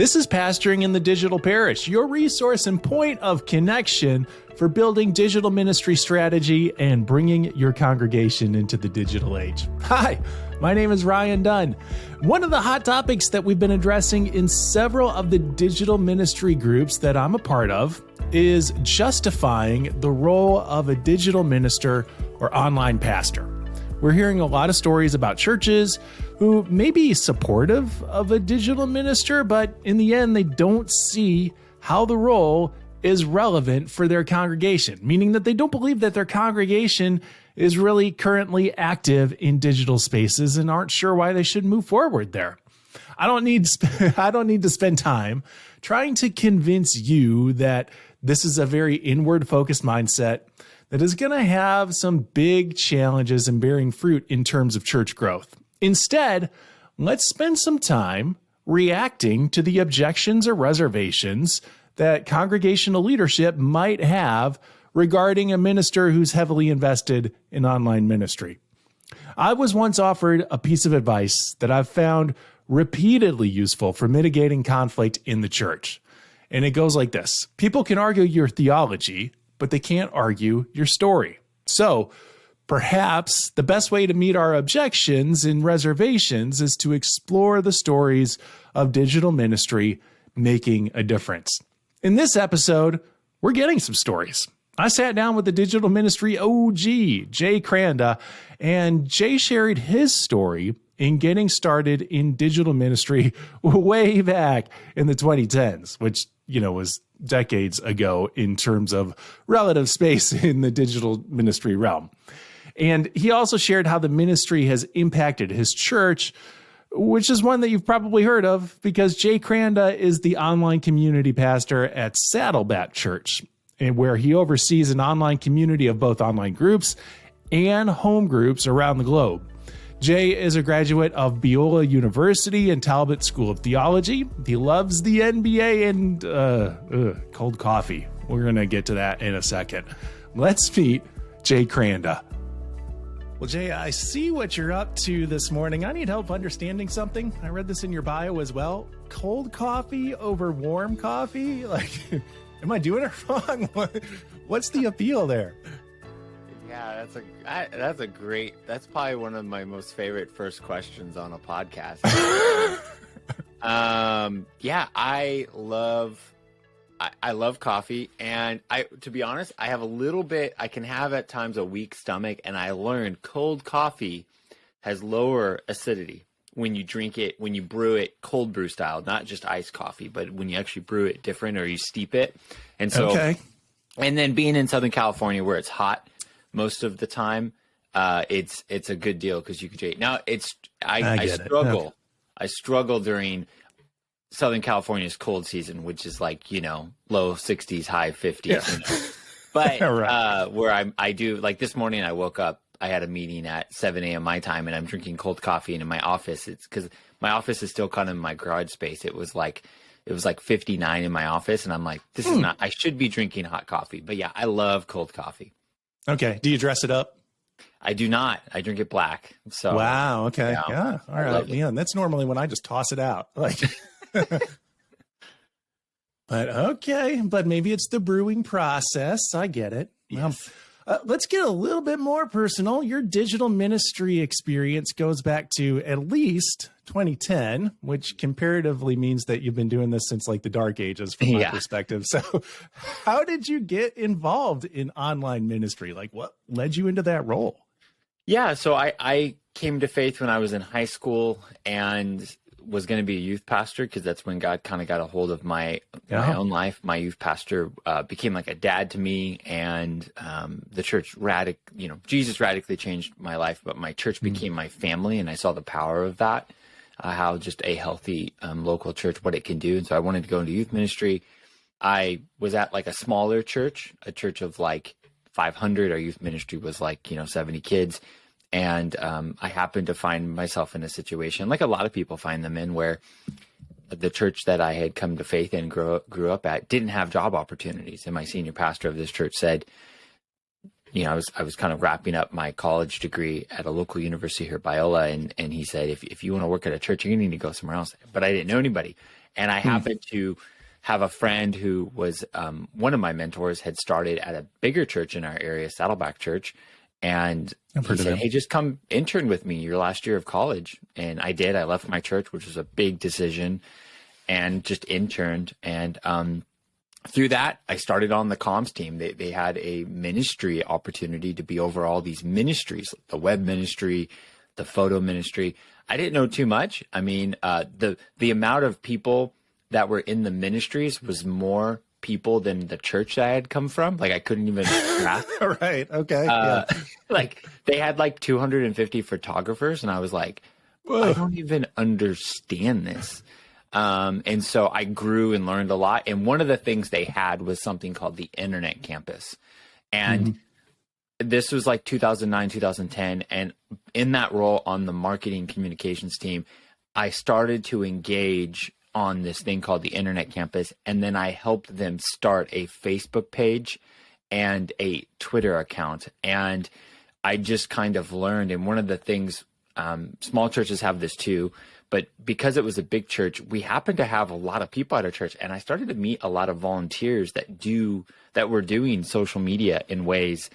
This is Pastoring in the Digital Parish, your resource and point of connection for building digital ministry strategy and bringing your congregation into the digital age. Hi, my name is Ryan Dunn. One of the hot topics that we've been addressing in several of the digital ministry groups that I'm a part of is justifying the role of a digital minister or online pastor. We're hearing a lot of stories about churches who may be supportive of a digital minister, but in the end, they don't see how the role is relevant for their congregation, meaning that they don't believe that their congregation is really currently active in digital spaces and aren't sure why they should move forward there. I don't need to spend time trying to convince you that this is a very inward-focused mindset that is going to have some big challenges in bearing fruit in terms of church growth. Instead, let's spend some time reacting to the objections or reservations that congregational leadership might have regarding a minister who's heavily invested in online ministry. I was once offered a piece of advice that I've found repeatedly useful for mitigating conflict in the church. And it goes like this. People can argue your theology, but they can't argue your story. So perhaps the best way to meet our objections and reservations is to explore the stories of digital ministry making a difference. In this episode, we're getting some stories. I sat down with the digital ministry OG, Jay Kranda, and Jay shared his story in getting started in digital ministry way back in the 2010s, which, was decades ago in terms of relative space in the digital ministry realm. And he also shared how the ministry has impacted his church, which is one that you've probably heard of because Jay Kranda is the online community pastor at Saddleback Church, and where he oversees an online community of both online groups and home groups around the globe. Jay is a graduate of Biola University and Talbot School of Theology. He loves the NBA and cold coffee. We're going to get to that in a second. Let's meet Jay Kranda. Well, Jay, I see what you're up to this morning. I need help understanding something. I read this in your bio as well. Cold coffee over warm coffee? Am I doing it wrong? What's the appeal there? Yeah, that's probably one of my most favorite first questions on a podcast. I love coffee, and to be honest, I have I can have at times a weak stomach, and I learned cold coffee has lower acidity when you drink it, when you brew it cold brew style, not just iced coffee, but when you actually brew it different or you steep it. And so, And then being in Southern California where it's hot most of the time, it's a good deal because you can drink. Now I struggle during Southern California's cold season, which is low 60s, high 50s. Yeah. But right. Where I do, like this morning I woke up, I had a meeting at 7 a.m. my time, and I'm drinking cold coffee. And in my office, it's because my office is still kind of in my garage space. It was like 59 in my office, and I'm like, this is not. I should be drinking hot coffee. But yeah, I love cold coffee. Okay. Do you dress it up? I do not. I drink it black. So wow. Okay. Yeah. All right. Yeah. That's normally when I just toss it out. But okay. But maybe it's the brewing process. I get it. Yes. Let's get a little bit more personal. Your digital ministry experience goes back to at least 2010, which comparatively means that you've been doing this since the dark ages from my perspective. So how did you get involved in online ministry? What led you into that role? Yeah. So I came to faith when I was in high school and was going to be a youth pastor because that's when God kind of got a hold of my own life. My youth pastor became like a dad to me, and the church Jesus radically changed my life, but my church became my family, and I saw the power of that, how just a healthy local church, what it can do. And so I wanted to go into youth ministry. I was at a smaller church, a church of 500. Our youth ministry was 70 kids. And I happened to find myself in a situation, like a lot of people find them in, where the church that I had come to faith in, grew up at, didn't have job opportunities. And my senior pastor of this church said, I was kind of wrapping up my college degree at a local university here, Biola, and he said, if you want to work at a church, you need to go somewhere else. But I didn't know anybody. And I happened to have a friend who was one of my mentors, had started at a bigger church in our area, Saddleback Church. And he said, hey, just come intern with me your last year of college. And I did. I left my church, which was a big decision, and just interned. And through that, I started on the comms team. They had a ministry opportunity to be over all these ministries, the web ministry, the photo ministry. I didn't know too much. I mean, the amount of people that were in the ministries was more people than the church that I had come from. Like, I couldn't even grasp. Right. Okay. Like, they had like 250 photographers, and I was like, whoa, I don't even understand this. And so I grew and learned a lot. And one of the things they had was something called the Internet Campus. And this was like 2009, 2010. And in that role on the marketing communications team, I started to engage on this thing called the Internet Campus. And then I helped them start a Facebook page and a Twitter account. And I just kind of learned. And one of the things, small churches have this too, but because it was a big church, we happened to have a lot of people at our church. And I started to meet a lot of volunteers that were doing social media in ways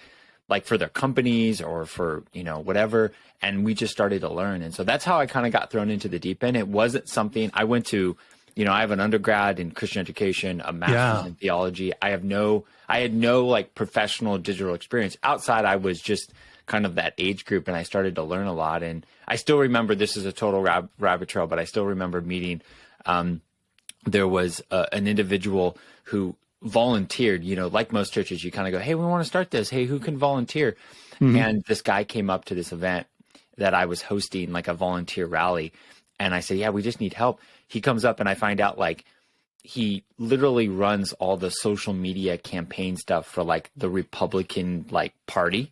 like for their companies or for, whatever. And we just started to learn. And so that's how I kind of got thrown into the deep end. It wasn't something I went to, I have an undergrad in Christian education, a master's in theology. I had no like professional digital experience outside. I was just kind of that age group, and I started to learn a lot. And I still remember, this is a total rabbit trail, but I still remember meeting, there was an individual who volunteered, like most churches, you kind of go, hey, we want to start this. Hey, who can volunteer? And this guy came up to this event that I was hosting, like a volunteer rally. And I said, yeah, we just need help. He comes up, and I find out like he literally runs all the social media campaign stuff for like the Republican like party.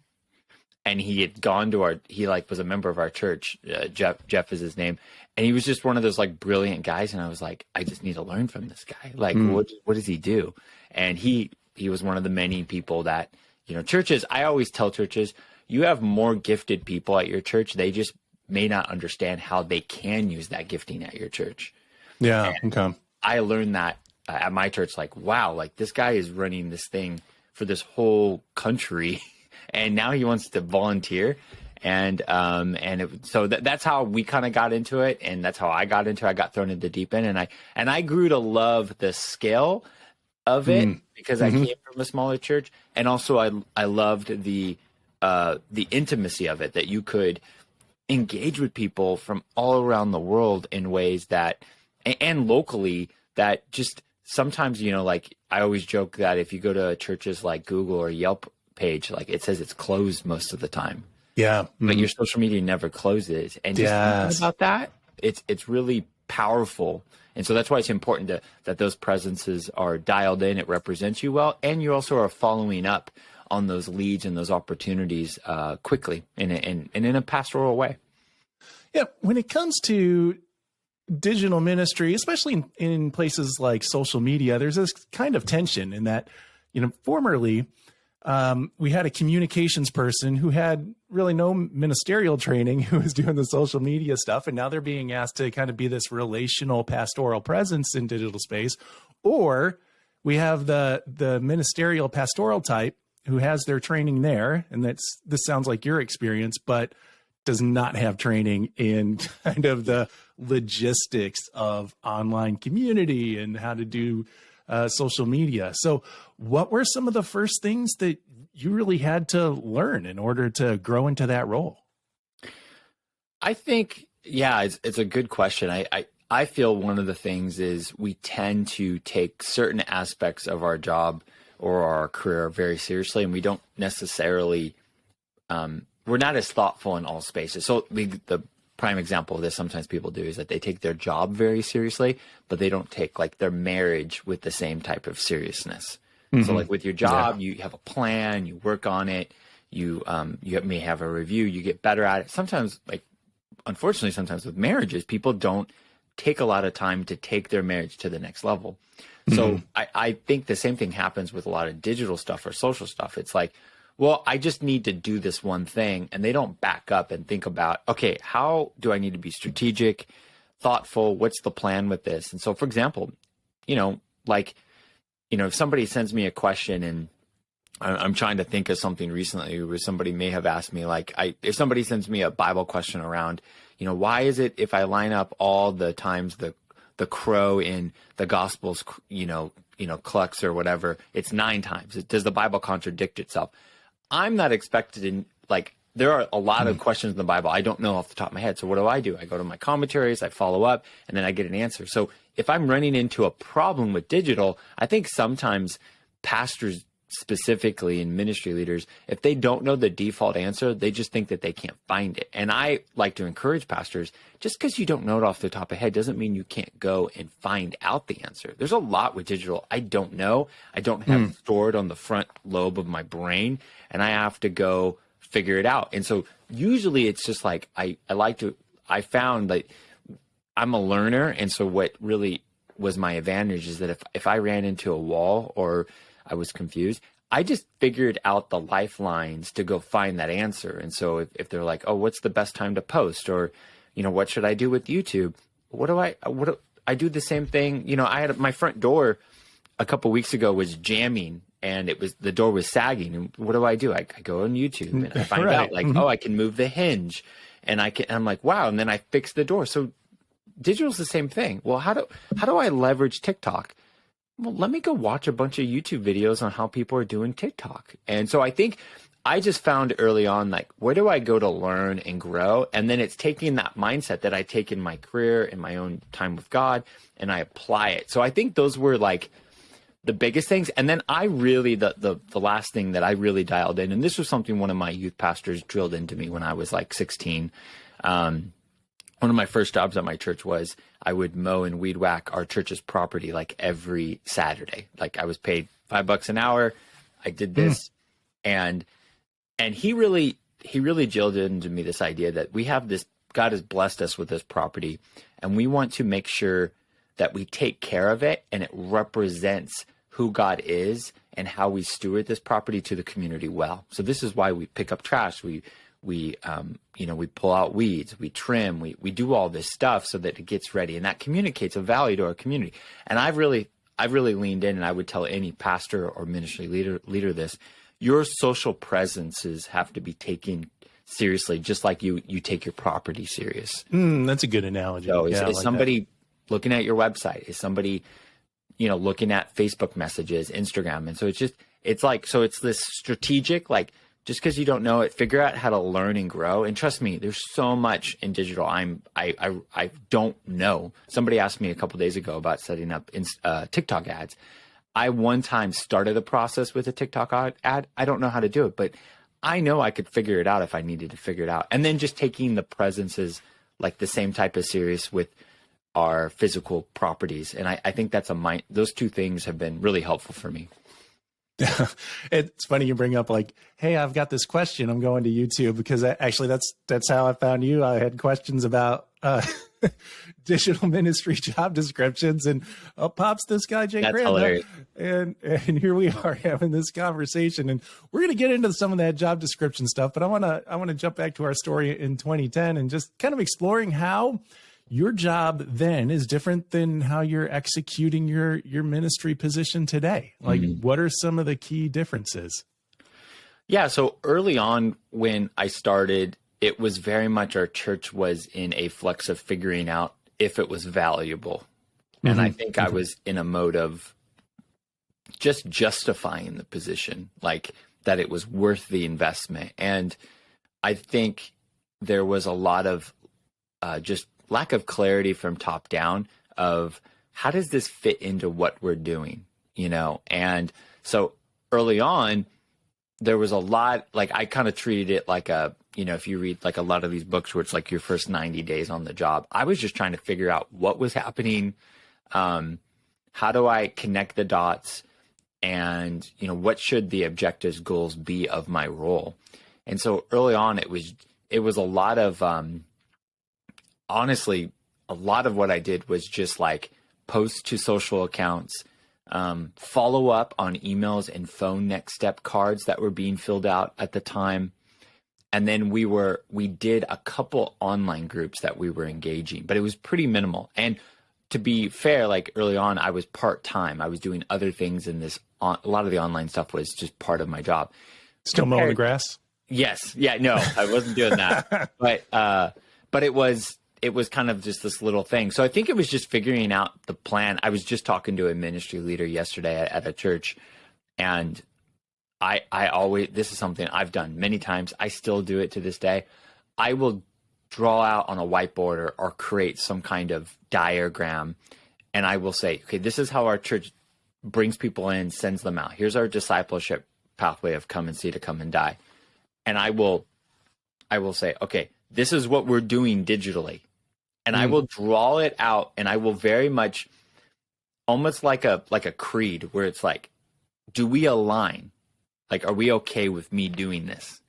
And he had gone to he like was a member of our church. Jeff is his name. And he was just one of those like brilliant guys. And I was like, I just need to learn from this guy. Like, what does he do? And he was one of the many people that, churches, I always tell churches, you have more gifted people at your church. They just may not understand how they can use that gifting at your church. Yeah. And okay. I learned that at my church, like, wow, like this guy is running this thing for this whole country. And now he wants to volunteer. And so that's how we kind of got into it. And that's how I got into it. I got thrown into the deep end, and I grew to love the scale of it because I came from a smaller church. And also I loved the intimacy of it, that you could engage with people from all around the world in ways that, and locally, that just sometimes, like I always joke that if you go to churches like Google or Yelp page, like it says it's closed most of the time. Yeah. But your social media never closes. And just thinking about that, it's really powerful. And so that's why it's important that those presences are dialed in. It represents you well. And you also are following up on those leads and those opportunities quickly and in a pastoral way. Yeah. When it comes to digital ministry, especially in places like social media, there's this kind of tension in that, formerly, we had a communications person who had really no ministerial training, who was doing the social media stuff. And now they're being asked to kind of be this relational pastoral presence in digital space. Or we have the ministerial pastoral type who has their training there. And this sounds like your experience, but does not have training in kind of the logistics of online community and how to do social media. So what were some of the first things that you really had to learn in order to grow into that role? I think, it's a good question. I feel one of the things is we tend to take certain aspects of our job or our career very seriously, and we don't necessarily, we're not as thoughtful in all spaces. So the prime example of this sometimes people do is that they take their job very seriously, but they don't take like their marriage with the same type of seriousness. So like with your job, you have a plan, you work on it, you may have a review, you get better at it. Sometimes, like, unfortunately, sometimes with marriages, people don't take a lot of time to take their marriage to the next level. So I think the same thing happens with a lot of digital stuff or social stuff. It's like, well, I just need to do this one thing. And they don't back up and think about, okay, how do I need to be strategic, thoughtful. What's the plan with this? And so, for example, if somebody sends me a question and I'm trying to think of something recently where somebody may have asked me, if somebody sends me a Bible question around, why is it if I line up all the times the crow in the Gospels, clucks or whatever, it's 9 times. Does the Bible contradict itself? I'm not expected in, there are a lot of questions in the Bible I don't know off the top of my head. So what do? I go to my commentaries, I follow up, and then I get an answer. So if I'm running into a problem with digital, I think sometimes pastors specifically and ministry leaders, if they don't know the default answer, they just think that they can't find it. And I like to encourage pastors, just because you don't know it off the top of your head doesn't mean you can't go and find out the answer. There's a lot with digital I don't know. I don't have stored on the front lobe of my brain, and I have to go figure it out. And so usually it's just I found that I'm a learner. And so what really was my advantage is that if I ran into a wall or I was confused, I just figured out the lifelines to go find that answer. And so if they're like, oh, what's the best time to post? Or, what should I do with YouTube? I do the same thing. I had my front door a couple weeks ago was jamming and the door was sagging. And what do? I go on YouTube and I find out oh, I can move the hinge and I'm like, wow. And then I fix the door. So digital's the same thing. Well, how do I leverage TikTok? Well, let me go watch a bunch of YouTube videos on how people are doing TikTok. And so I think I just found early on, where do I go to learn and grow? And then it's taking that mindset that I take in my career, in my own time with God, and I apply it. So I think those were the biggest things. And then I really, the last thing that I really dialed in, and this was something one of my youth pastors drilled into me when I was 16. One of my first jobs at my church was I would mow and weed whack our church's property every Saturday. I was paid $5 an hour. I did this. And he really drilled into me this idea that we have this, God has blessed us with this property, and we want to make sure that we take care of it and it represents who God is and how we steward this property to the community well. So this is why we pick up trash. We pull out weeds, we trim, we do all this stuff so that it gets ready, and that communicates a value to our community. And I've really leaned in, and I would tell any pastor or ministry leader this: your social presences have to be taken seriously, just like you take your property serious. That's a good analogy. So is somebody looking at your website? Is somebody, looking at Facebook messages, Instagram? And so it's this strategic, just because you don't know it, figure out how to learn and grow. And trust me, there's so much in digital I don't know. Somebody asked me a couple days ago about setting up TikTok ads. I one time started a process with a TikTok ad. I don't know how to do it, but I know I could figure it out if I needed to figure it out. And then just taking the presences the same type of serious with our physical properties. And I think those two things have been really helpful for me. It's funny you bring up hey, I've got this question. I'm going to YouTube because that's how I found you. I had questions about digital ministry job descriptions, and up pops this guy, Jay Kranda. And here we are having this conversation, and we're going to get into some of that job description stuff. But I want to jump back to our story in 2010 and just kind of exploring how your job then is different than how you're executing your ministry position today. What are some of the key differences? Yeah. So early on when I started, it was very much our church was in a flux of figuring out if it was valuable. And I think I was in a mode of just justifying the position, that it was worth the investment. And I think there was a lot of just lack of clarity from top down of how does this fit into what we're doing, And so early on, there was a lot, I kind of treated it if you read a lot of these books where it's your first 90 days on the job, I was just trying to figure out what was happening. How do I connect the dots, and, what should the objectives, goals be of my role? And so early on, it was a lot of, honestly, a lot of what I did was just post to social accounts, follow up on emails and phone next step cards that were being filled out at the time. And then we did a couple online groups that we were engaging, but it was pretty minimal. And to be fair, like early on, I was part-time. I was doing other things in this. A lot of the online stuff was just part of my job. Still mowing the grass? Yes. Yeah, no, I wasn't doing that. But it was kind of just this little thing. So I think it was just figuring out the plan. I was just talking to a ministry leader yesterday at a church, and I always, this is something I've done many times. I still do it to this day. I will draw out on a whiteboard or create some kind of diagram, and I will say, okay, this is how our church brings people in, sends them out. Here's our discipleship pathway of come and see to come and die. And I will say, okay, this is what we're doing digitally. And I will draw it out, and I will very much, almost like a creed, where it's like, do we align? Like, are we okay with me doing this?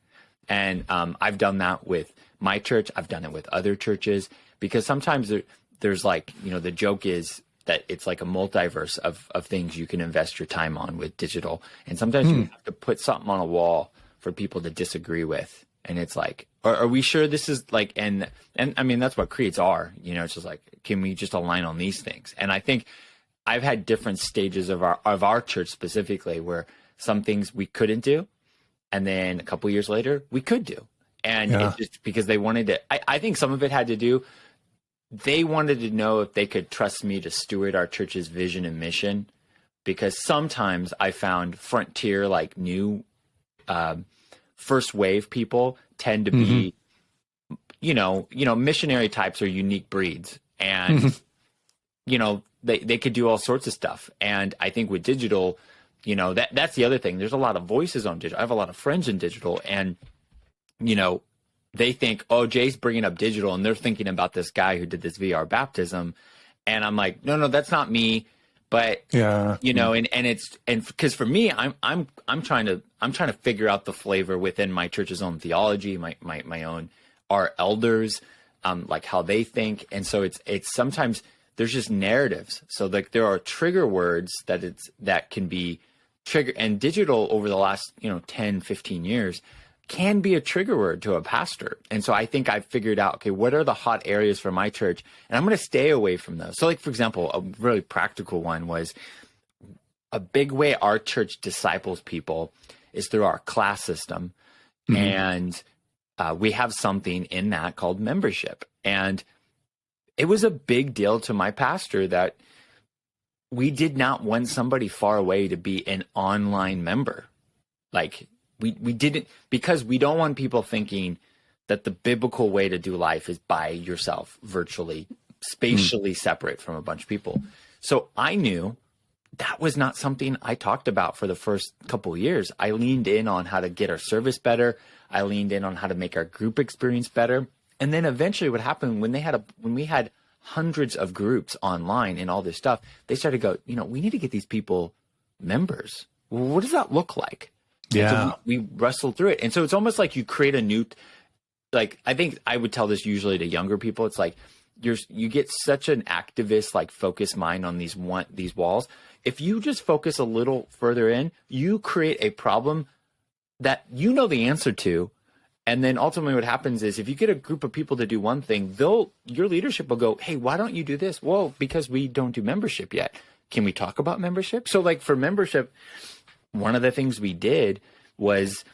And I've done that with my church. I've done it with other churches, because sometimes there's like, the joke is that it's like a multiverse of things you can invest your time on with digital. And sometimes you have to put something on a wall for people to disagree with. And it's like, are we sure this is like, and I mean, that's what creeds are, it's just like, can we just align on these things? And I think I've had different stages of our church specifically, where some things we couldn't do, and then a couple of years later we could do. And it's just because they wanted to, I think some of it had to do, they wanted to know if they could trust me to steward our church's vision and mission, because sometimes I found frontier, like new, first wave people tend to be, missionary types are unique breeds, and, they could do all sorts of stuff. And I think with digital, that's the other thing. There's a lot of voices on digital. I have a lot of friends in digital, and, they think, oh, Jay's bringing up digital, and they're thinking about this guy who did this VR baptism. And I'm like, no, that's not me. But, and because for me, I'm trying to figure out the flavor within my church's own theology, my own, our elders, like how they think. And so it's sometimes there's just narratives. So like there are trigger words that can be trigger, and digital over the last, 10, 15 years can be a trigger word to a pastor. And so I think I've figured out, okay, what are the hot areas for my church? And I'm going to stay away from those. So like, for example, a really practical one was a big way our church disciples people is through our class system. And we have something in that called membership. And it was a big deal to my pastor that we did not want somebody far away to be an online member. Like, we didn't, because we don't want people thinking that the biblical way to do life is by yourself, virtually, spatially separate from a bunch of people. So I knew that was not something I talked about for the first couple of years. I leaned in on how to get our service better. I leaned in on how to make our group experience better. And then eventually what happened when we had hundreds of groups online and all this stuff, they started to go, we need to get these people members. Well, what does that look like? Yeah. So we wrestled through it. And so it's almost like you create a new, like, I think I would tell this usually to younger people. It's like you get such an activist, like, focused mind on these walls. If you just focus a little further in, you create a problem that the answer to. And then ultimately what happens is if you get a group of people to do one thing, your leadership will go, hey, why don't you do this? Well, because we don't do membership yet. Can we talk about membership? So like for membership, one of the things we did was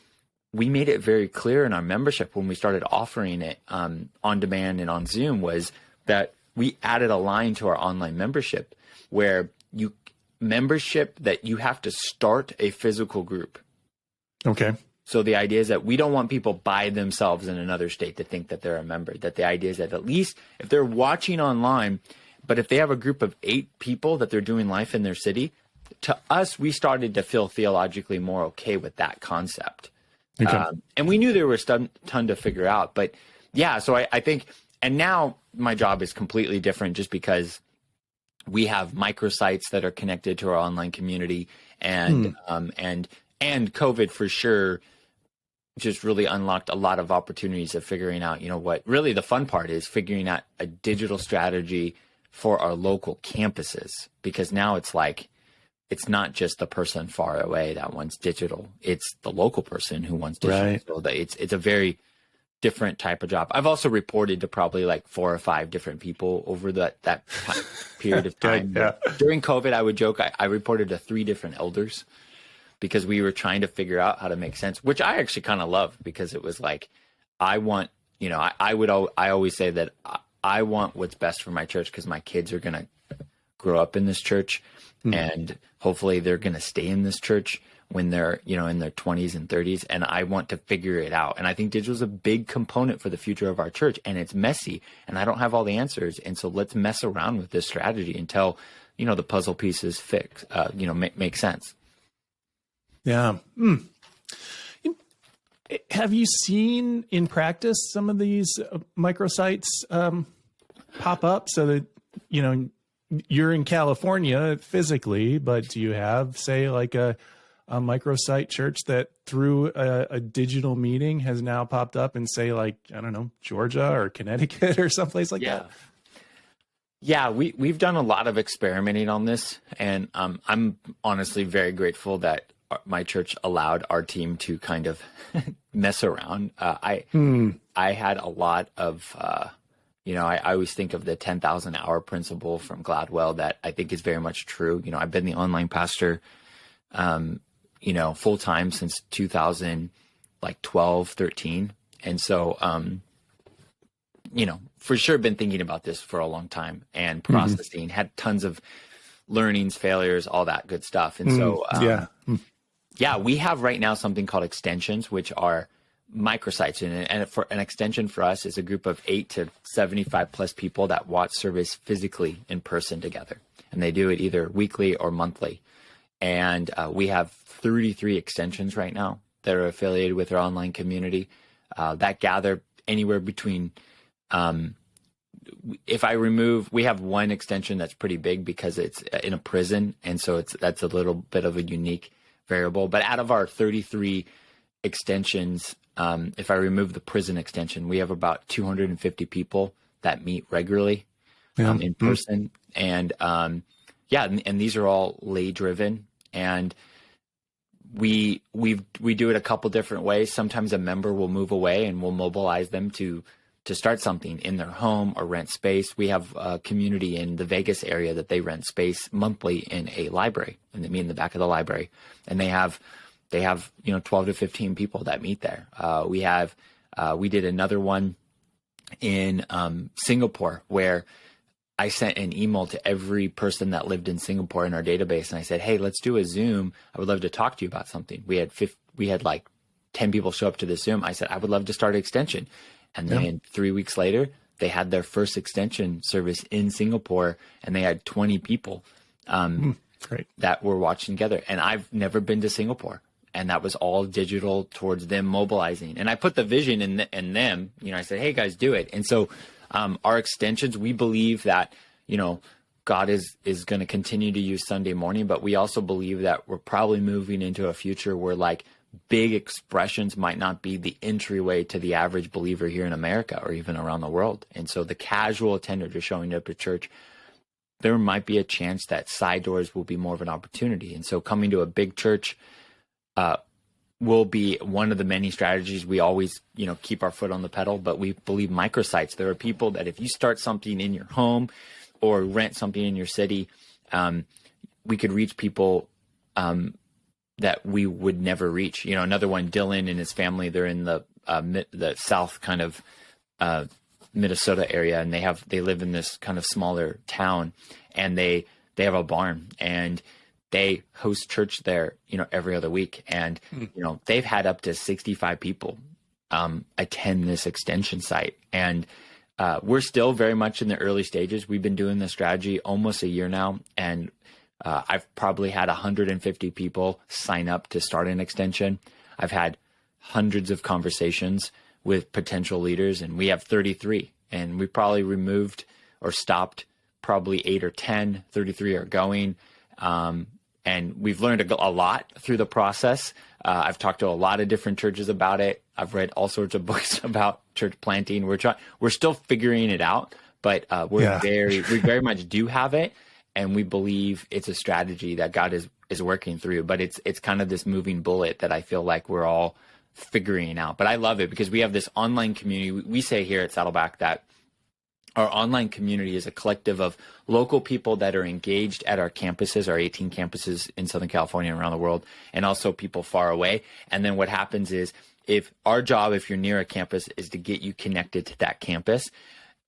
we made it very clear in our membership when we started offering it on demand and on Zoom, was that we added a line to our online membership where membership that you have to start a physical group. Okay. So the idea is that we don't want people by themselves in another state to think that they're a member. That the idea is that at least if they're watching online, but if they have a group of 8 people that they're doing life in their city, to us, we started to feel theologically more okay with that concept. Okay. And we knew there was a ton to figure out. But yeah, so I think, and now my job is completely different just because we have microsites that are connected to our online community, and COVID for sure just really unlocked a lot of opportunities of figuring out, what really the fun part is figuring out a digital strategy for our local campuses, because now it's like, it's not just the person far away that wants digital. It's the local person who wants digital. Right. So it's a very different type of job. I've also reported to probably like 4 or 5 different people over that period of time. Yeah. During COVID, I would joke, I reported to 3 different elders because we were trying to figure out how to make sense, which I actually kind of love, because it was like, I want, you know, I always say that I want what's best for my church, because my kids are going to grow up in this church, and hopefully they're going to stay in this church when they're, you know, in their 20s and 30s. And I want to figure it out. And I think digital is a big component for the future of our church, and it's messy, and I don't have all the answers. And so let's mess around with this strategy until, you know, the puzzle pieces make sense. Yeah. Have you seen in practice some of these microsites pop up, so that, you know, you're in California physically, but do you have, say, like a microsite church that through a digital meeting has now popped up in, say, like, I don't know, Georgia or Connecticut or someplace like that? Yeah, we've done a lot of experimenting on this, and I'm honestly very grateful that my church allowed our team to kind of mess around. I had a lot of, I always think of the 10,000 hour principle from Gladwell that I think is very much true. You know, I've been the online pastor, full time since 2012, 13. And so, for sure been thinking about this for a long time and processing, had tons of learnings, failures, all that good stuff. And so, we have right now something called extensions, which are microsites. And for an extension for us is a group of 8 to 75 plus people that watch service physically in person together. And they do it either weekly or monthly. And we have 33 extensions right now that are affiliated with our online community that gather anywhere between, we have one extension that's pretty big because it's in a prison. And so that's a little bit of a unique variable. But out of our 33 extensions, if I remove the prison extension, we have about 250 people that meet regularly in person. And and these are all lay driven. And we do it a couple different ways. Sometimes a member will move away and we'll mobilize them to start something in their home or rent space. We have a community in the Vegas area that they rent space monthly in a library, and they meet in the back of the library, and they have 12 to 15 people that meet there. We did another one in Singapore where I sent an email to every person that lived in Singapore in our database, and I said, "Hey, let's do a Zoom. I would love to talk to you about something." We had like 10 people show up to the Zoom. I said, "I would love to start an extension." And then 3 weeks later, they had their first extension service in Singapore, and they had 20 people that were watching together. And I've never been to Singapore, and that was all digital towards them mobilizing. And I put the vision in them. You know, I said, "Hey guys, do it." And so our extensions, we believe that, you know, God is going to continue to use Sunday morning, but we also believe that we're probably moving into a future where like big expressions might not be the entryway to the average believer here in America or even around the world. And so the casual attender just showing up to church, there might be a chance that side doors will be more of an opportunity. And so coming to a big church will be one of the many strategies. We always, keep our foot on the pedal, but we believe microsites. There are people that if you start something in your home or rent something in your city, we could reach people that we would never reach. Another one, Dylan and his family, they're in the south kind of Minnesota area, and they live in this kind of smaller town, and they have a barn, and they host church there, every other week. And, they've had up to 65 people attend this extension site. And we're still very much in the early stages. We've been doing this strategy almost a year now, and I've probably had 150 people sign up to start an extension. I've had hundreds of conversations with potential leaders, and we have 33. And we probably removed or stopped probably 8 or 10. 33 are going. And we've learned a lot through the process. I've talked to a lot of different churches about it. I've read all sorts of books about church planting. We're still figuring it out, but we very much do have it. And we believe it's a strategy that God is working through, but it's kind of this moving bullet that I feel like we're all figuring it out. But I love it because we have this online community. We say here at Saddleback that our online community is a collective of local people that are engaged at our campuses, our 18 campuses in Southern California and around the world, and also people far away. And then what happens is, if our job, if you're near a campus, is to get you connected to that campus,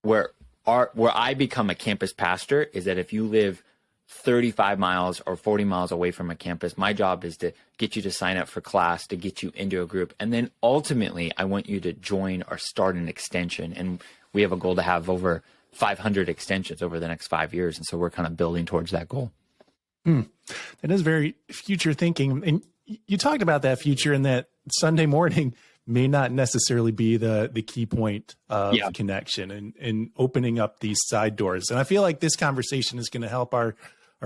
where I become a campus pastor is that if you live 35 miles or 40 miles away from a campus, my job is to get you to sign up for class, to get you into a group. And then ultimately, I want you to join or start an extension. And we have a goal to have over 500 extensions over the next 5 years. And so we're kind of building towards that goal. That is very future thinking. And you talked about that future, and that Sunday morning may not necessarily be the key point of connection and opening up these side doors. And I feel like this conversation is going to help our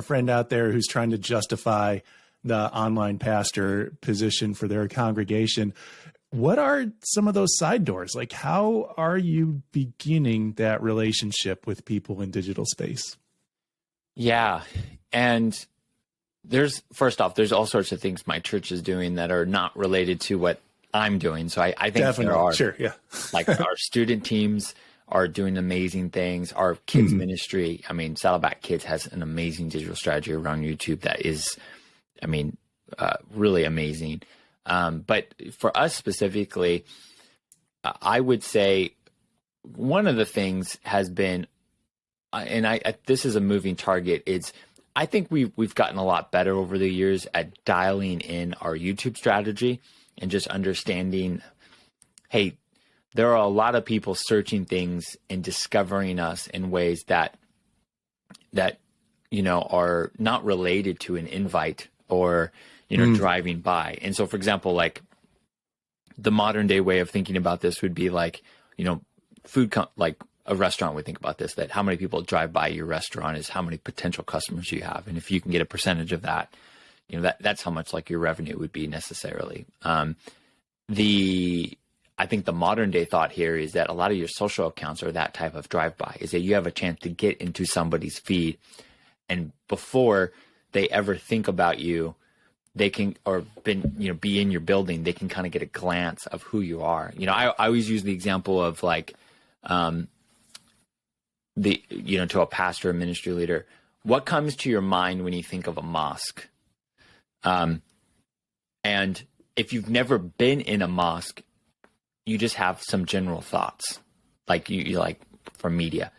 friend out there who's trying to justify the online pastor position for their congregation. What are some of those side doors? Like, how are you beginning that relationship with people in digital space? Yeah. And first off, there's all sorts of things my church is doing that are not related to what I'm doing. So I think definitely there are, sure, yeah. like our student teams are doing amazing things. Our kids ministry, I mean, Saddleback Kids has an amazing digital strategy around YouTube that is, I mean, really amazing. But for us specifically, I would say one of the things has been, and this is a moving target, I think we've gotten a lot better over the years at dialing in our YouTube strategy and just understanding, hey, there are a lot of people searching things and discovering us in ways that are not related to an invite or driving by. And so, for example, like the modern day way of thinking about this would be like, like a restaurant would think about this, that how many people drive by your restaurant is how many potential customers you have. And if you can get a percentage of that, that's how much like your revenue would be necessarily. I think the modern day thought here is that a lot of your social accounts are that type of drive-by, is that you have a chance to get into somebody's feed, and before they ever think about you, they can, or be in your building, they can kind of get a glance of who you are. I always use the example of like, to a pastor, a ministry leader, what comes to your mind when you think of a mosque? And if you've never been in a mosque, you just have some general thoughts, like you like from media.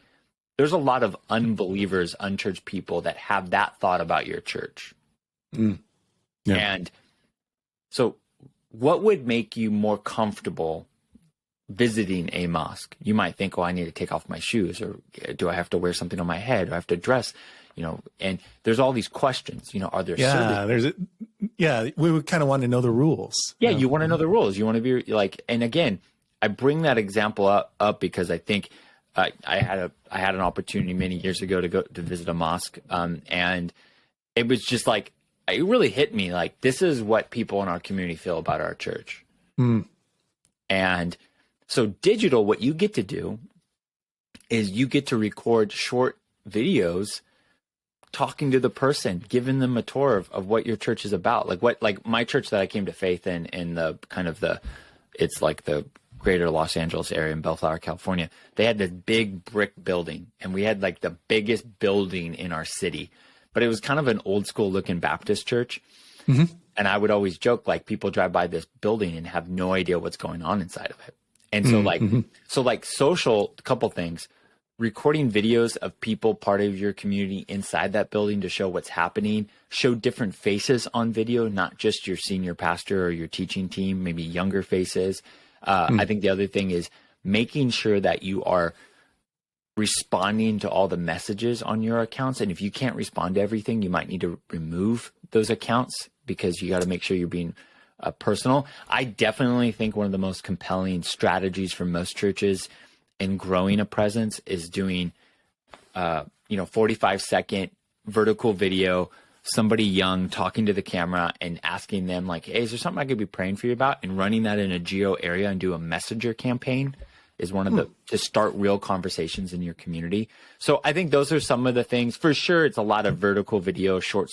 There's a lot of unbelievers, unchurched people that have that thought about your church. Yeah. And so what would make you more comfortable visiting a mosque? You might think, I need to take off my shoes, or do I have to wear something on my head? Do I have to dress? And there's all these questions, are there we would kind of want to know the rules. Yeah. You want to know the rules. You want to be like, and again, I bring that example up because I think I had an opportunity many years ago to go to visit a mosque. And it was just like, it really hit me. Like, this is what people in our community feel about our church. And so digital, what you get to do is you get to record short videos talking to the person, giving them a tour of what your church is about. Like my church that I came to faith in the kind of it's like the greater Los Angeles area in Bellflower, California. They had this big brick building, and we had like the biggest building in our city, but it was kind of an old school looking Baptist church. And I would always joke, like, people drive by this building and have no idea what's going on inside of it. And so like social, a couple things, recording videos of people, part of your community inside that building to show what's happening, show different faces on video, not just your senior pastor or your teaching team, maybe younger faces. I think the other thing is making sure that you are responding to all the messages on your accounts. And if you can't respond to everything, you might need to remove those accounts, because you got to make sure you're being personal. I definitely think one of the most compelling strategies for most churches in growing a presence is doing, 45-second vertical video, somebody young talking to the camera and asking them like, hey, is there something I could be praying for you about? And running that in a geo area and do a messenger campaign is one of to start real conversations in your community. So I think those are some of the things. For sure, it's a lot of vertical video, short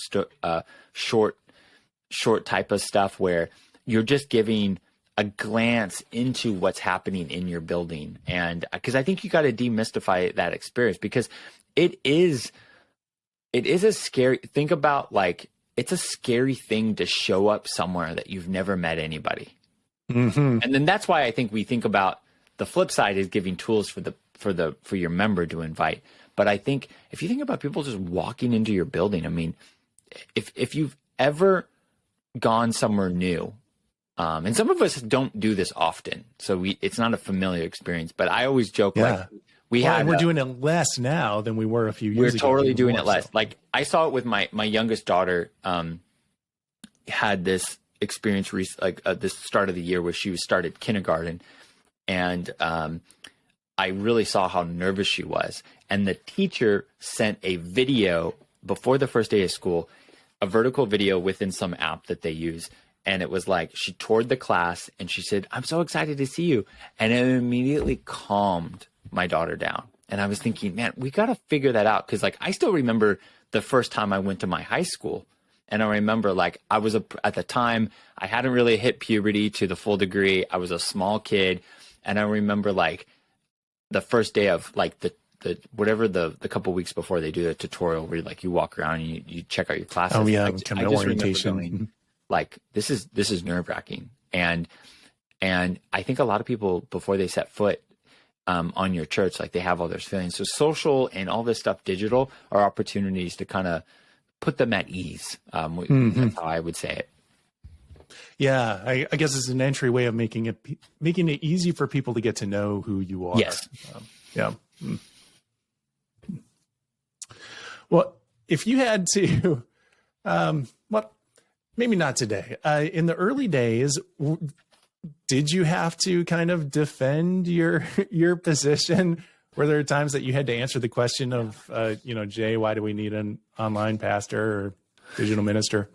type of stuff where you're just giving a glance into what's happening in your building. And because I think you got to demystify that experience, because it is a scary, think about like, it's a scary thing to show up somewhere that you've never met anybody. And then that's why I think we think about the flip side is giving tools for your member to invite. But I think if you think about people just walking into your building, I mean, if you've ever gone somewhere new, and some of us don't do this often, so it's not a familiar experience, but I always joke like we're doing it less now than we were a few years ago. We're totally doing it less. So. Like I saw it with my youngest daughter, had this experience this start of the year where she started kindergarten, and I really saw how nervous she was. And the teacher sent a video before the first day of school, a vertical video within some app that they use. And it was like, she toured the class and she said, "I'm so excited to see you." And it immediately calmed my daughter down. And I was thinking, man, we got to figure that out. Cause like, I still remember the first time I went to my high school. And I remember like, at the time, I hadn't really hit puberty to the full degree. I was a small kid. And I remember like the first day of like the couple weeks before they do the tutorial where like you walk around and you check out your classes. Oh yeah. I just orientation. Going, like, this is nerve wracking. And I think a lot of people before they set foot on your church, like they have all those feelings. So social and all this stuff, digital, are opportunities to kind of put them at ease. That's how I would say it. Yeah, I guess it's an entry way of making it easy for people to get to know who you are. Yes. Yeah. Well, if you had to, maybe not today. In the early days, did you have to kind of defend your position? Were there times that you had to answer the question of, Jay, why do we need an online pastor or digital minister?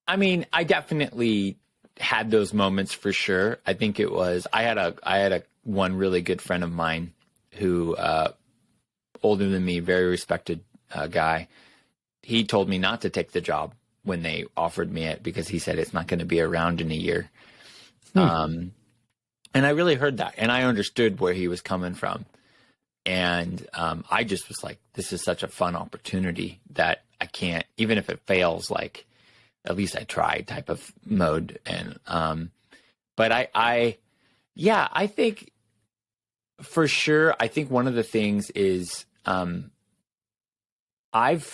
I mean, I definitely had those moments for sure. I think it was, I had a one really good friend of mine who, older than me, very respected guy. He told me not to take the job when they offered me it because he said it's not going to be around in a year. And I really heard that, and I understood where he was coming from. And I just was like, this is such a fun opportunity that I can't, even if it fails, like, at least I tried type of mode. And, but I think for sure, I think one of the things is, I've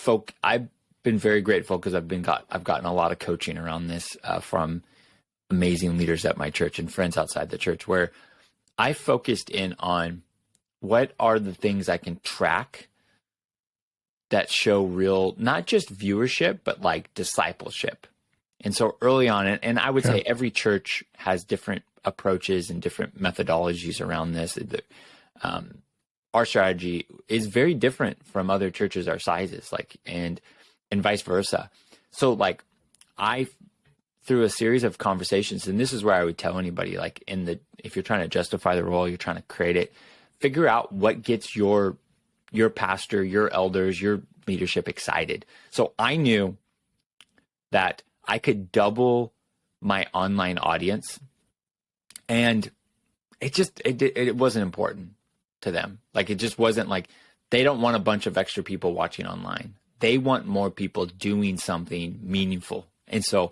been very grateful because I've gotten a lot of coaching around this, from amazing leaders at my church and friends outside the church, where I focused in on what are the things I can track that show real, not just viewership, but like discipleship. And so early on, and I would say every church has different approaches and different methodologies around this. Our strategy is very different from other churches our sizes, like, and vice versa. So like through a series of conversations, and this is where I would tell anybody, like if you're trying to justify the role, you're trying to create it, figure out what gets your pastor, your elders, your leadership excited. So I knew that I could double my online audience, and it wasn't important to them. Like, it just wasn't like, they don't want a bunch of extra people watching online. They want more people doing something meaningful. And so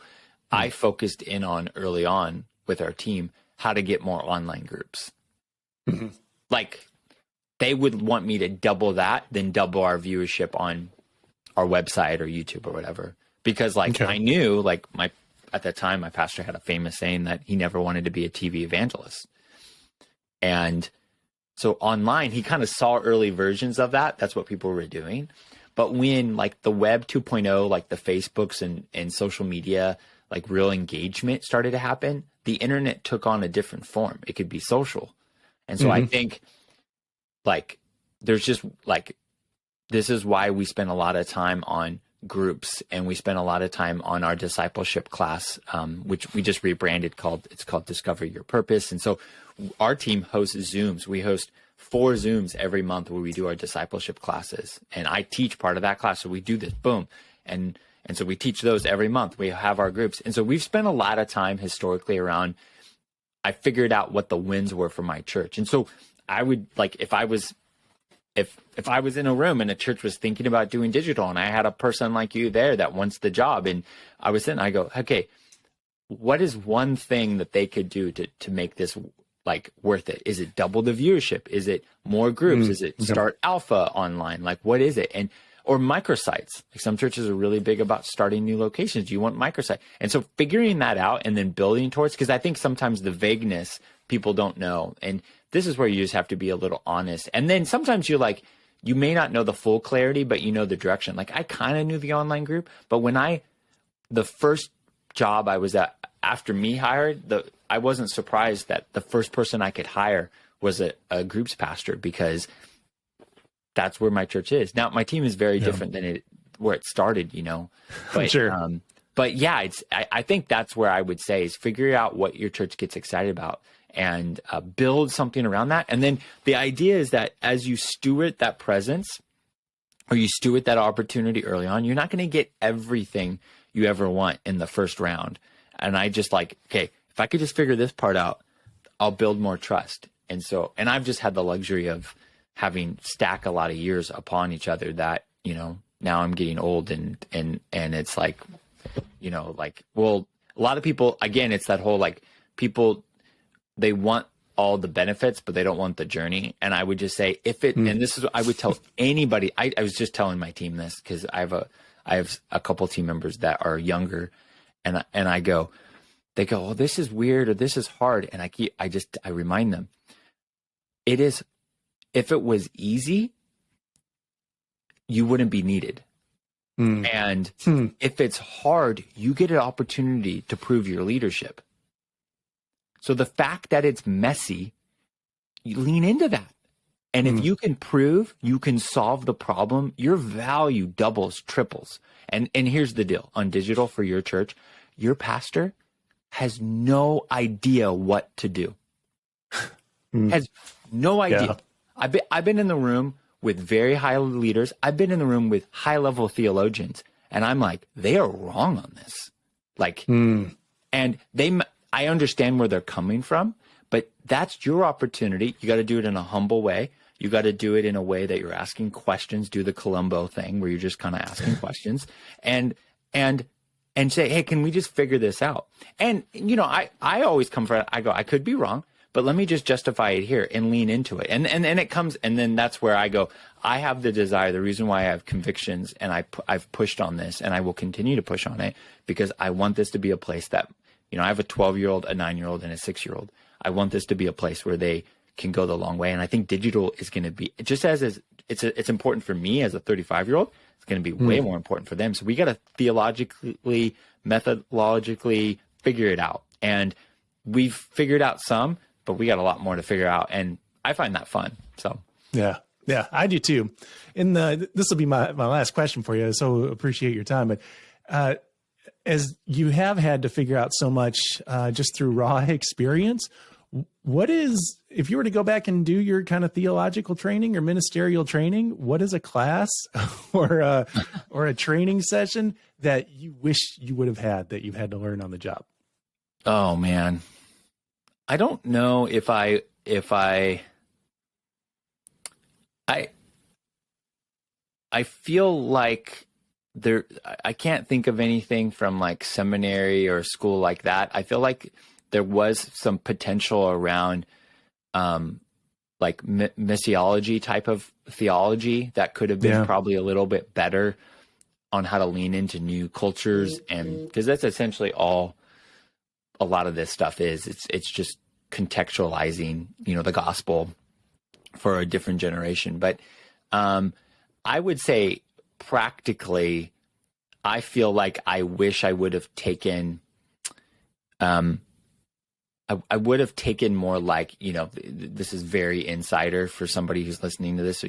I focused in on early on with our team, how to get more online groups. Mm-hmm. Like, they would want me to double that, then double our viewership on our website or YouTube or whatever. Because like, I knew, like, at that time, my pastor had a famous saying that he never wanted to be a TV evangelist. And so online, he kind of saw early versions of that. That's what people were doing. But when like the web 2.0, like the Facebooks and social media, like real engagement started to happen, the internet took on a different form. It could be social. And so I think like, there's just like, this is why we spend a lot of time on groups, and we spend a lot of time on our discipleship class, which we just rebranded it's called Discover Your Purpose. And so our team hosts Zooms. We host 4 Zooms every month where we do our discipleship classes, and I teach part of that class. So we do this, boom. And so we teach those every month. We have our groups. And so we've spent a lot of time historically around I figured out what the wins were for my church. And so I would like, if I was in a room and a church was thinking about doing digital and I had a person like you there that wants the job, and I was in, I go, okay, what is one thing that they could do to make this like worth it? Is it double the viewership? Is it more groups? Is it start alpha online? Like, what is it? Or microsites. Like some churches are really big about starting new locations. Do you want microsite? And so figuring that out and then building towards, because I think sometimes the vagueness, people don't know. And this is where you just have to be a little honest. And then sometimes you're like, you may not know the full clarity, but you know the direction. Like I kind of knew the online group, but the first job I was at after me hired, I wasn't surprised that the first person I could hire was a groups pastor, because that's where my church is. Now, my team is very different than where it started, you know. But, sure. But yeah, I think that's where I would say is figure out what your church gets excited about and build something around that. And then the idea is that as you steward that presence or you steward that opportunity early on, you're not going to get everything you ever want in the first round. And I just like, okay, if I could just figure this part out, I'll build more trust. And I've just had the luxury of having stack a lot of years upon each other that, you know, now I'm getting old and it's like, you know, like, well, a lot of people, again, it's that whole, like, people, they want all the benefits, but they don't want the journey. And I would just say and this is what I would tell anybody. I was just telling my team this because I have a couple team members that are younger, and they go, oh, this is weird or this is hard. And I remind them, it is, if it was easy, you wouldn't be needed. And if it's hard, you get an opportunity to prove your leadership. So the fact that it's messy, you lean into that. And if you can prove you can solve the problem, your value doubles, triples. And here's the deal on digital for your church, your pastor has no idea what to do. Has no idea. Yeah. I've been in the room with very high leaders. I've been in the room with high level theologians, and I'm like, they are wrong on this. Like, and I understand where they're coming from, but that's your opportunity. You got to do it in a humble way. You got to do it in a way that you're asking questions. Do the Columbo thing where you're just kind of asking questions, and say, hey, can we just figure this out? And you know, I always come from, I go, I could be wrong, but let me just justify it here and lean into it. And it comes, and then that's where I go, I have the desire, the reason why I have convictions, and I've pushed on this, and I will continue to push on it, because I want this to be a place that, you know, I have a 12-year-old, a 9-year-old, and a 6-year-old. I want this to be a place where they can go the long way. And I think digital is going to be, just as it's important for me as a 35-year-old, it's going to be way more important for them. So we got to theologically, methodologically figure it out. And we've figured out some, but we got a lot more to figure out. And I find that fun. So yeah, I do too. And this will be my last question for you. So appreciate your time. But as you have had to figure out so much just through raw experience, what is, if you were to go back and do your kind of theological training or ministerial training, what is a class or a training session that you wish you would have had that you've had to learn on the job? Oh man, I don't know if I feel like I can't think of anything from like seminary or school like that. I feel like there was some potential around like missiology type of theology that could have been probably a little bit better on how to lean into new cultures. And because that's essentially all a lot of this stuff is. It's just contextualizing, you know, the gospel for a different generation. But I would say practically, I feel like I wish I would have taken I would have taken more like, you know, this is very insider for somebody who's listening to this. So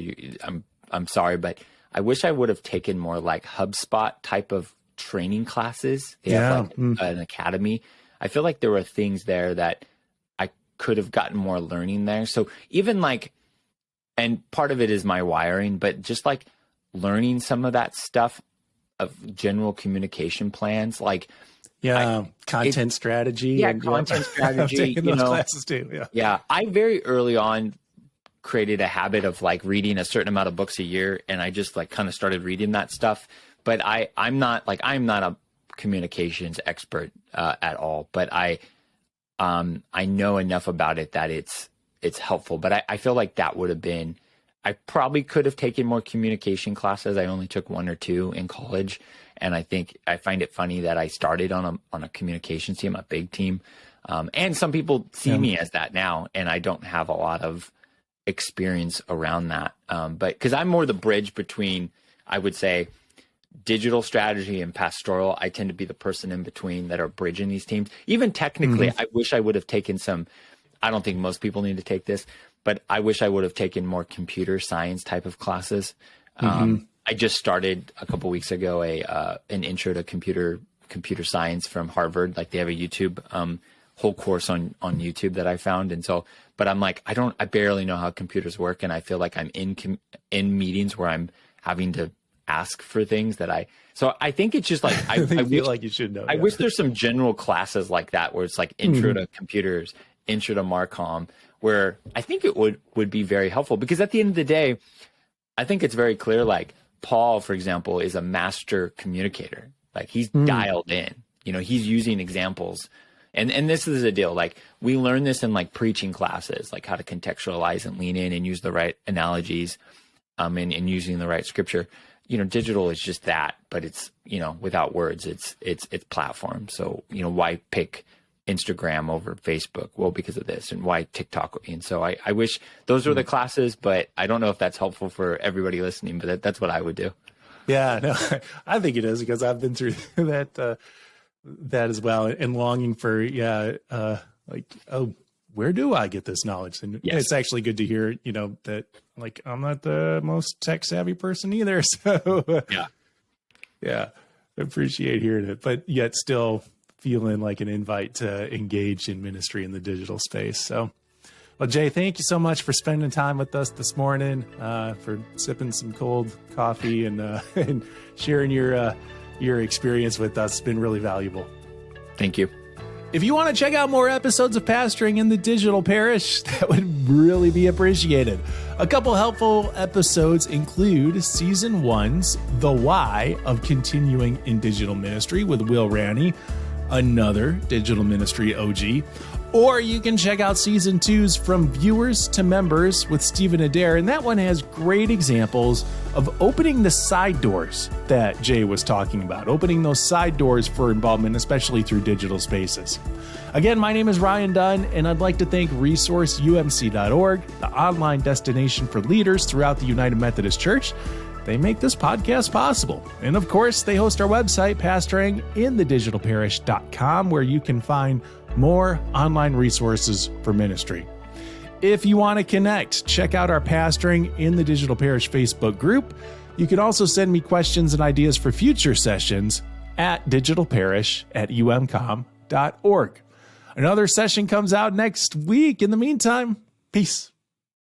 I'm sorry, but I wish I would have taken more like HubSpot type of training classes. They have like an academy. I feel like there were things there that I could have gotten more learning there. So even like, and part of it is my wiring, but just like learning some of that stuff of general communication plans, like Content strategy. Yeah, content strategy. I've taken those classes too. Yeah. I very early on created a habit of like reading a certain amount of books a year, and I just like kind of started reading that stuff. But I'm not a communications expert at all, but I know enough about it that it's helpful. But I feel like that would have been, I probably could have taken more communication classes. I only took 1 or 2 in college. And I find it funny that I started on a communications team, a big team. And some people see me as that now, and I don't have a lot of experience around that. But cause I'm more the bridge between, I would say, digital strategy and pastoral. I tend to be the person in between that are bridging these teams. Even technically, I wish I would have taken I don't think most people need to take this, but I wish I would have taken more computer science type of classes. I just started a couple weeks ago an intro to computer science from Harvard. Like they have a YouTube whole course on YouTube that I found. And so, but I'm like, I barely know how computers work. And I feel like I'm in meetings where I'm having to ask for things so I think it's just like, I feel like you should know. I wish there's some general classes like that where it's like intro to computers, intro to Marcom, where I think it would be very helpful, because at the end of the day, I think it's very clear, like Paul, for example, is a master communicator. Like he's dialed in, he's using examples. And this is the deal. Like we learn this in like preaching classes, like how to contextualize and lean in and use the right analogies, and using the right scripture. Digital is just that, but it's, without words, it's platform. So, why pick Instagram over Facebook? Well, because of this. And why TikTok? And so I wish those were the classes, but I don't know if that's helpful for everybody listening, but that's what I would do. Yeah, no, I think it is, because I've been through that as well, and longing for, where do I get this knowledge? And it's actually good to hear, that like I'm not the most tech savvy person either. So I appreciate hearing it, but yet still feeling like an invite to engage in ministry in the digital space. So, well, Jay, thank you so much for spending time with us this morning, for sipping some cold coffee and sharing your experience with us. It's been really valuable. Thank you. If you want to check out more episodes of Pastoring in the Digital Parish, that would really be appreciated. A couple helpful episodes include Season 1's The Why of Continuing in Digital Ministry with Will Ranney, another digital ministry OG. Or you can check out Season 2's From Viewers to Members with Stephen Adair, and that one has great examples of opening the side doors that Jay was talking about, opening those side doors for involvement, especially through digital spaces. Again, my name is Ryan Dunn, and I'd like to thank resourceumc.org, the online destination for leaders throughout the United Methodist Church. They make this podcast possible. And of course, they host our website, pastoringinthedigitalparish.com, where you can find more online resources for ministry. If you want to connect, check out our Pastoring in the Digital Parish Facebook group. You can also send me questions and ideas for future sessions at digitalparish@umcom.org. Another session comes out next week. In the meantime, peace.